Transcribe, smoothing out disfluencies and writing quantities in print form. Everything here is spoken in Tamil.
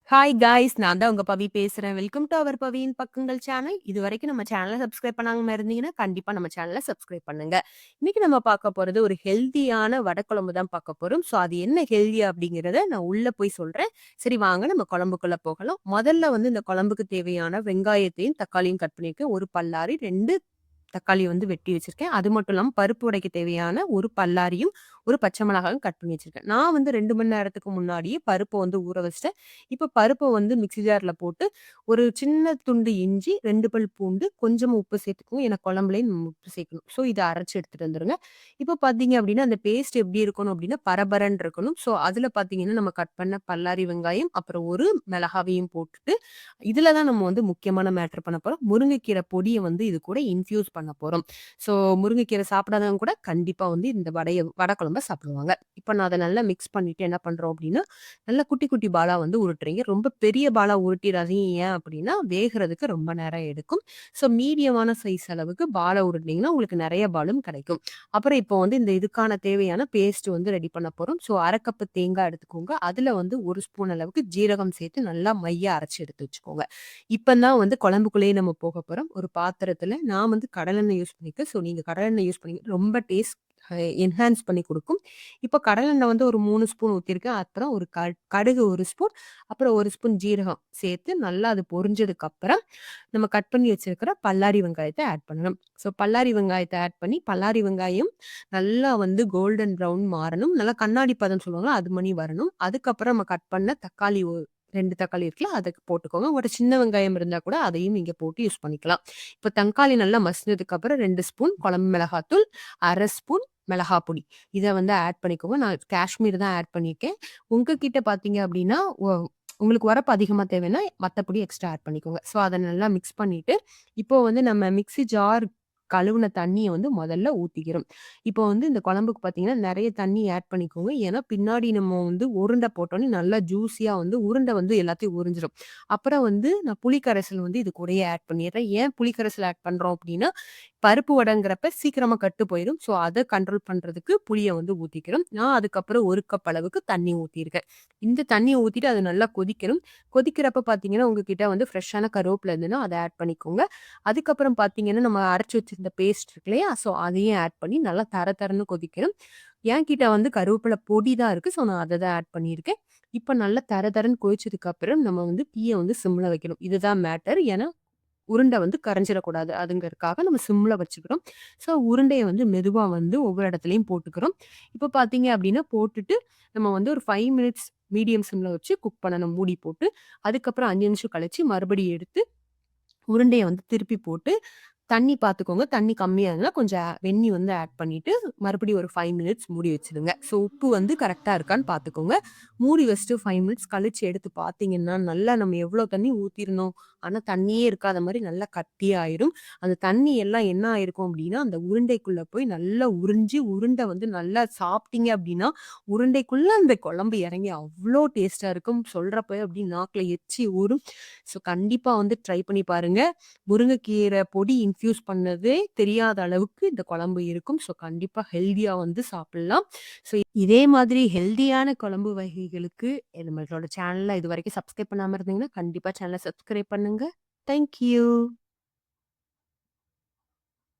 Hi guys! நான் தான் உங்க பவி பேசுறேன். வெல்கம் டூ அவர் பவியின் பக்கங்கள் சேனல். இதுவரைக்கும் நம்ம சேனல சப்ஸ்கிரைப் பண்ணாம இருந்தீங்கன்னா, கண்டிப்பா நம்ம சேனல சப்ஸ்கிரைப் பண்ணுங்க. இன்னைக்கு நம்ம பார்க்க போறது ஒரு ஹெல்தியான வடை குழம்பு தான் பார்க்க போறோம். ஸோ அது என்ன ஹெல்தி அப்படிங்கிறத நான் உள்ள போய் சொல்றேன். சரி வாங்க நம்ம குழம்புக்குள்ள போகலாம். முதல்ல வந்து இந்த குழம்புக்கு தேவையான வெங்காயத்தையும், தக்காளியும் கட் பண்ணியிருக்கேன். 1 பல்லாரி, 2 தக்காளி வந்து வெட்டி வச்சிருக்கேன். அது மட்டும் இல்லாம பருப்பு வடைக்கு தேவையான 1 பல்லாரியும், 1 பச்சை மிளகாயும் கட் பண்ணி வச்சிருக்கேன். நான் வந்து 2 மணி நேரத்துக்கு முன்னாடியே பருப்ப வந்து ஊற வச்சுட்டேன். இப்ப பருப்ப வந்து மிக்ஸி ஜார்ல போட்டு, ஒரு சின்ன துண்டு இஞ்சி, 2 பல் பூண்டு, கொஞ்சமா உப்பு சேர்த்துக்கோங்க. ஏன்னா குழம்புலயும் நம்ம உப்பு சேர்க்கணும். ஸோ இத அரைச்சு எடுத்துட்டு வந்துருங்க. இப்ப பார்த்தீங்க அப்டின்னா, அந்த பேஸ்ட் எப்படி இருக்கணும் அப்டின்னா, பரபரன்னு இருக்கணும். ஸோ அதுல பார்த்தீங்கன்னா, நம்ம கட் பண்ண பல்லாரி வெங்காயம், அப்புறம் 1 மிளகாவையும் போட்டுட்டு, இதுல தான் நம்ம வந்து முக்கியமான மேட்டர் பண்ண போறோம். முருங்கைக்கீரை பொடிய வந்து இது கூட இன்ஃப்யூஸ் பண்ண போறோம். ஸோ முருங்கைக்கீரை சாப்பிடாதவங்க கூட கண்டிப்பா வந்து இந்த வடை குழம்ப சாப்பிடுவாங்க. இப்ப நான் அத நல்லா மிக்ஸ் பண்ணிட்டு என்ன பண்றோம் அப்டின்னா, நல்லா குட்டி குட்டி பாலா வந்து உருட்டுறீங்க. ரொம்ப பெரிய பாலா உருட்டிறாதீங்க. ஏன் அப்டின்னா, வேகறதுக்கு ரொம்ப நேரம் எடுக்கும். ஸோ மீடியமான சைஸ் அளவுக்கு பாலா உருட்டுனீங்கன்னா, உங்களுக்கு நெறைய பாலும் கிடைக்கும். அப்புறம் இப்போ வந்து இந்த இதுக்கான தேவையான பேஸ்ட் வந்து ரெடி பண்ண போறோம். ஸோ 1/2 கப் தேங்காய் எடுத்துக்கோங்க. அதுல வந்து 1 ஸ்பூன் அளவுக்கு ஜீரகம் சேர்த்து நல்லா மையா அரைச்சு எடுத்து வச்சுக்கோங்க. இப்பதான் வந்து குழம்புக்குள்ளேயே நம்ம போக போறோம். ஒரு பாத்திரத்துல நான் வந்து கடலெண்ணெய் யூஸ் பண்ணியிருக்கேன். ஸோ நீங்க கடலெண்ணெய் யூஸ் பண்ணி ரொம்ப டேஸ்ட் என்ஹான்ஸ் பண்ணி குடுக்கும். இப்போ கடலெண்ணெய் வந்து ஒரு 3 ஸ்பூன் ஊத்தியிருக்கேன். அப்புறம் ஒரு கடுகு 1 ஸ்பூன், அப்புறம் 1 ஸ்பூன் ஜீரகம் சேர்த்து நல்லா அது பொரிஞ்சதுக்கு அப்புறம், நம்ம கட் பண்ணி வச்சிருக்கிற பல்லாரி வெங்காயத்த ஆட் பண்ணணும். ஸோ பல்லாரி வெங்காயத்த ஆட் பண்ணி, பல்லாரி வெங்காயம் நல்லா வந்து கோல்டன் ப்ரவுன் மாறணும். நல்லா கண்ணாடி பதம் சொல்லுவாங்கல்ல, அது மாரி வரணும். அதுக்கப்புறம் நம்ம கட் பண்ண தக்காளி 2 தக்காளி இருக்குல்ல, அத போட்டுக்கோங்க. ஒரு சின்ன வெங்காயம் இருந்தா கூட அதையும் நீங்க போட்டு யூஸ் பண்ணிக்கலாம். இப்ப தக்காளி நல்லா மசிஞ்சதுக்கு அப்புறம் 2 ஸ்பூன் குழம்பு மிளகாத்தூள், 1/2 ஸ்பூன் மிளகா பொடி. இத வந்து ஆட் பண்ணிக்கோங்க. நான் காஷ்மீர் தான் ஆட் பண்ணியிருக்கேன். உங்ககிட்ட பார்த்தீங்க அப்டின்னா, உங்களுக்கு உரப்பு அதிகமா தேவைன்னா, மத்த பொடி எக்ஸ்ட்ரா ஆட் பண்ணிக்கோங்க. ஸோ அத நல்லா மிக்ஸ் பண்ணிட்டு, இப்போ வந்து நம்ம மிக்ஸி ஜார் கழுவுன தண்ணிய வந்து முதல்ல ஊத்திக்கிறோம். இப்போ வந்து இந்த குழம்புக்கு பார்த்தீங்கன்னா, நெறைய தண்ணி ஆட் பண்ணிக்கோங்க. ஏன்னா, பின்னாடி நம்ம வந்து உருண்ட போட்டோனே நல்லா ஜூஸியா வந்து உருண்ட வந்து எல்லாத்தையும் உறிஞ்சிரும். அப்புறம் வந்து நான் புளி கரைசல் வந்து இது கூடயே ஆட் பண்ணிடுறேன். ஏன் புளி கரைசல் ஆட் பண்றோம் அப்டின்னா, பருப்பு வடைங்கிறப்ப சீக்கிரமா கட்டு போயிரும். ஸோ அத கண்ட்ரோல் பண்றதுக்கு புளிய வந்து ஊத்திக்கிறோம். நான் அதுக்கப்புறம் 1 கப் அளவுக்கு தண்ணி ஊத்தியிருக்கேன். இந்த தண்ணிய ஊத்திட்டு அது நல்லா கொதிக்கணும். கொதிக்கிறப்ப பார்த்தீங்கன்னா, உங்ககிட்ட வந்து ஃப்ரெஷ்ஷான கருவேப்பில இருந்ததுன்னா, அத ஆட் பண்ணிக்கோங்க. அதுக்கப்புறம் பார்த்தீங்கன்னா, நம்ம அரைச்சு வச்சிருந்த பேஸ்ட் இருக்கு இல்லையா? ஸோ அதையும் ஆட் பண்ணி நல்லா தர தரன்னு கொதிக்கணும். என்கிட்ட வந்து கருவேப்பில பொடி தான் இருக்கு. ஸோ நான் அத தான் ஆட் பண்ணியிருக்கேன். இப்ப நல்லா தர தரன்னு கொதிச்சதுக்கு அப்புறம் நம்ம வந்து தீய வந்து சிம்ல வைக்கணும். இதுதான் மேட்டர். ஏன்னா உருண்ட வந்து கரைஞ்சிடக்கூடாது. அதுங்கிறதுக்காக நம்ம சிம்ல வச்சுக்கிறோம். ஸோ உருண்டைய வந்து மெதுவா வந்து ஒவ்வொரு இடத்துலயும் போட்டுக்கிறோம். இப்ப பார்த்தீங்க அப்டின்னா, போட்டுட்டு நம்ம வந்து ஒரு 5 மினிட்ஸ் மீடியம் சிம்ல வச்சு குக் பண்ணணும் மூடி போட்டு. அதுக்கப்புறம் 5 நிமிஷம் கழிச்சு மறுபடியும் எடுத்து உருண்டைய வந்து திருப்பி போட்டு தண்ணி பார்த்துக்கோங்க. தண்ணி கம்மியா இருந்தா கொஞ்சம் வெந்நீ வந்து ஆட் பண்ணிட்டு, மறுபடியும் ஒரு 5 மினிட்ஸ் மூடி வச்சுடுங்க. ஸோ உப்பு வந்து கரெக்ட்டா இருக்கான்னு பார்த்துக்கோங்க. மூடி வச்சுட்டு 5 மினிட்ஸ் கழிச்சு எடுத்து பார்த்தீங்கன்னா, நல்லா நம்ம எவ்வளோ தண்ணி ஊத்திருந்தோம். ஆனா தண்ணியே இருக்காத மாரி நல்லா கட்டியாயிரும். அந்த தண்ணி எல்லாம் என்ன ஆயிருக்கும் அப்டின்னா, அந்த உருண்டைக்குள்ள போய் நல்லா உறிஞ்சு, உருண்ட வந்து நல்லா சாப்பிட்டீங்க அப்டின்னா, உருண்டைக்குள்ள அந்த குழம்பு இறங்கி அவ்ளோ டேஸ்ட்டா இருக்கும். சொல்றப்பவே அப்டியே நாக்குல எச்சி ஊறும். ஸோ கண்டிப்பா வந்து ட்ரை பண்ணி பாருங்க. முருங்கைக்கீரை பொடி இன்ஃப்யூஸ் பண்ணதே தெரியாத அளவுக்கு இந்த குழம்பு இருக்கும். ஸோ கண்டிப்பா ஹெல்தியா வந்து சாப்பிடலாம். ஸோ இதே மாதிரி ஹெல்தியான குழம்பு வகைகளுக்கு நம்மளோட சேனல இதுவரைக்கும் சப்ஸ்கிரைப் பண்ணாம இருந்தீங்கன்னா, கண்டிப்பா சேனல சப்ஸ்கிரைப் பண்ணுங்க. Thank you.